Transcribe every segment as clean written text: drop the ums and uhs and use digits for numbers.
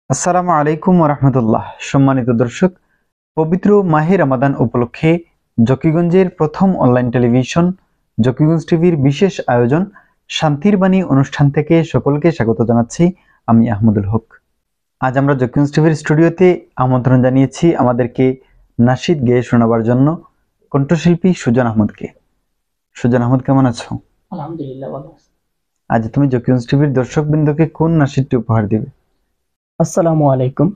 আসসালামু আলাইকুম ওরহমতুল্লাহ। সম্মানিত দর্শক, পবিত্র মাহে রমাদান উপলক্ষে জকিগঞ্জের প্রথম অনলাইন টেলিভিশন জকিগঞ্জ টিভির বিশেষ আয়োজন শান্তির বাণী অনুষ্ঠান থেকে সকলকে স্বাগত জানাচ্ছি। আমি আহমদুল হক। আজ আমরা জকিগঞ্জ টিভির স্টুডিওতে আমন্ত্রণ জানিয়েছি আমাদেরকে নাশিদ গেয়ে শোনাবার জন্য কণ্ঠশিল্পী সুজন আহমদকে। সুজন আহমদ, কেমন আছো? আলহামদুলিল্লাহ, ভালো আছি। আজ তুমি জকিগঞ্জ টিভির দর্শকবৃন্দকে কোন নাশিদটি উপহার দিবে? আসসালামু আলাইকুম।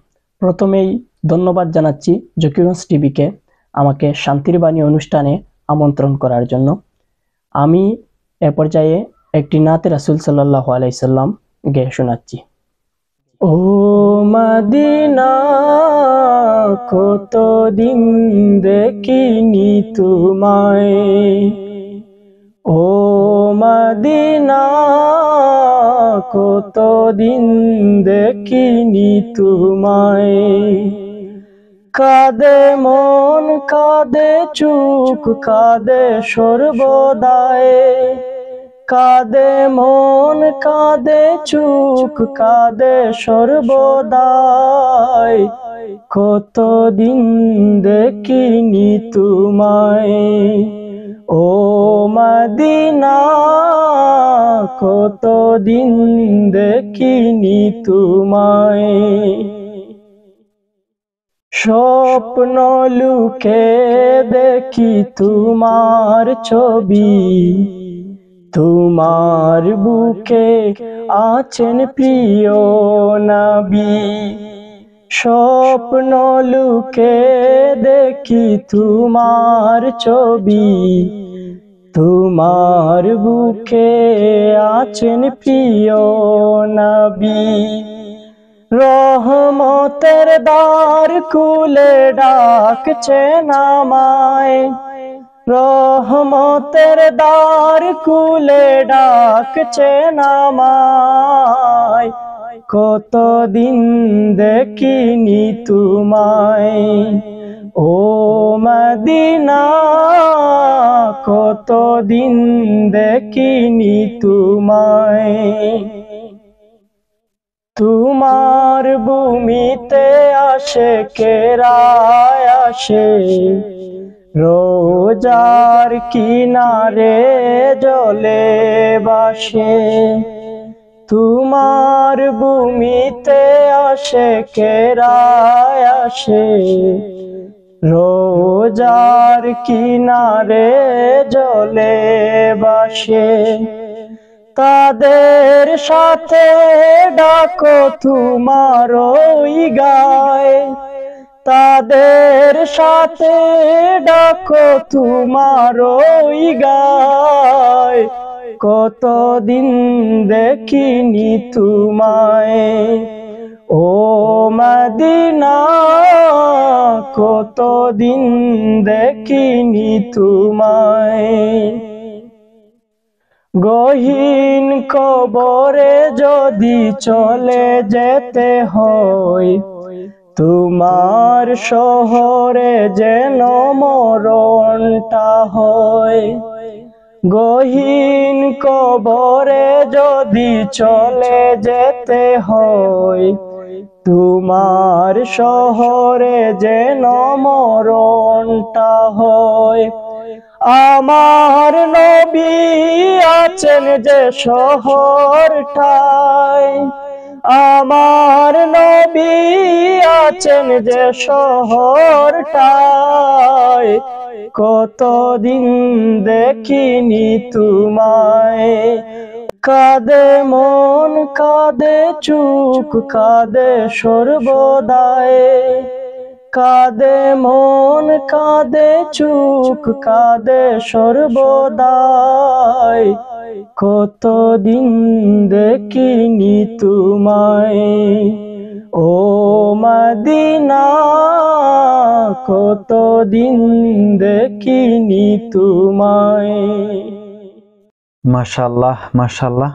প্রথমেই ধন্যবাদ জানাচ্ছি জকিগঞ্জ টিভিকে আমাকে শান্তির বাণী অনুষ্ঠানে আমন্ত্রণ করার জন্য। আমি এ পর্যায়ে একটি নাতে রাসূল সাল্লাল্লাহু আলাইহি সাল্লাম গেয়ে শোনাচ্ছি। ও মদিনা, কতদিন দেখিনি তোমায়, ও মদিনা, কতদিন দেখিনি তোমায়। কাঁদে মন, কাঁদে চুক, কাঁদে সর্বদায়। কাঁদে মন, কাঁদে চুক, কাঁদে সর্বদায়। কতদিন দেখিনি তোমায়, ও মদিনা, কতদিন দেখিনি তোমায়। স্বপ্ন লুকে দেখি তোমার ছবি, তোমার বুকে আছেন প্রিয় নবী। স্বপ্ন লুকে দেখি তোমার ছবি, তোমার বুকে আছেন প্রিয় নবী। রহমতের দ্বার খুলে ডাকছেন আমায়, রহমতের দ্বার খুলে ডাকছেন আমায়। কতদিন দেখিনি তোমায়, ও মদিনা, কতদিন দেখিনি তোমায়। তোমার ভূমিতে আসে কেরায় আসে, রোজার কিনারে জলে বাসে। তোমার ভূমিতে আসে কেরায় আসে, রোজার কিনারে জলে বাসে। তাদের সাথে ডাকো তোমার ওই গায়, তাদের সাথে ডাকো তোমার ওই গায়। কতদিন দেখিনি তোমায়, ও মদিনা, কতদিন দেখিনি তোমায়। গহীন কবরে যদি চলে যেতে হয়, তোমার শহরে যেন মরণটা হয়। গহীন কবরে যদি চলে যেতে হয়, তোমার শহরে যেন মরণটা হয়। আমার নবী আছেন যে শহরটায়, আমার নবী আছেন যে শহরটায়। কতদিন দেখিনি তোমায়। কাঁদে মন, কাঁদে চুক, কাঁদে সর্বদায়। কাঁদে মন, কাঁদে চুক, কাঁদে সর্বদায়। কতদিন দেখিনি তোমায়, ও মদিনা, কতদিন দেখিনি তোমায়। মাশাআল্লাহ, মাশাআল্লাহ।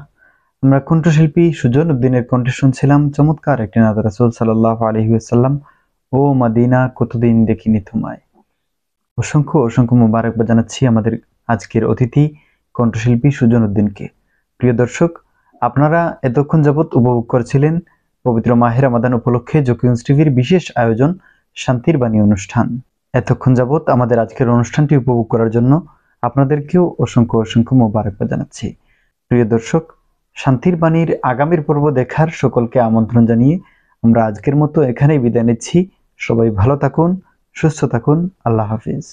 আমরা কণ্ঠশিল্পী সুজন উদ্দিনের কণ্ঠে শুনছিলাম চমৎকার একটি নাত রাসূল সাল্লাল্লাহু আলাইহি ওয়াসাল্লাম, ও মদিনা, কতদিন দেখিনি তোমায়। অসংখ্য অসংখ্য মোবারকবাদ জানাচ্ছি আমাদের আজকের অতিথি কণ্ঠশিল্পী সুজন উদ্দিনকে। প্রিয় দর্শক, আপনারা এতক্ষণ যাবৎ উপভোগ করছিলেন পবিত্র মাহে রমাদান উপলক্ষে জকিগঞ্জ টিভির বিশেষ আয়োজন শান্তির বাণী অনুষ্ঠান। এতক্ষণ যাবত আমাদের আজকের অনুষ্ঠানটি উপভোগ করার জন্য আপনাদেরকেও অসংখ্য অসংখ্য মোবারকবাদ জানাচ্ছি। প্রিয় দর্শক, শান্তির বাণীর আগামীর পর্ব দেখার সকলকে আমন্ত্রণ জানিয়ে আমরা আজকের মতো এখানেই বিদায় নিচ্ছি। সবাই ভালো থাকুন, সুস্থ থাকুন। আল্লাহ হাফিজ।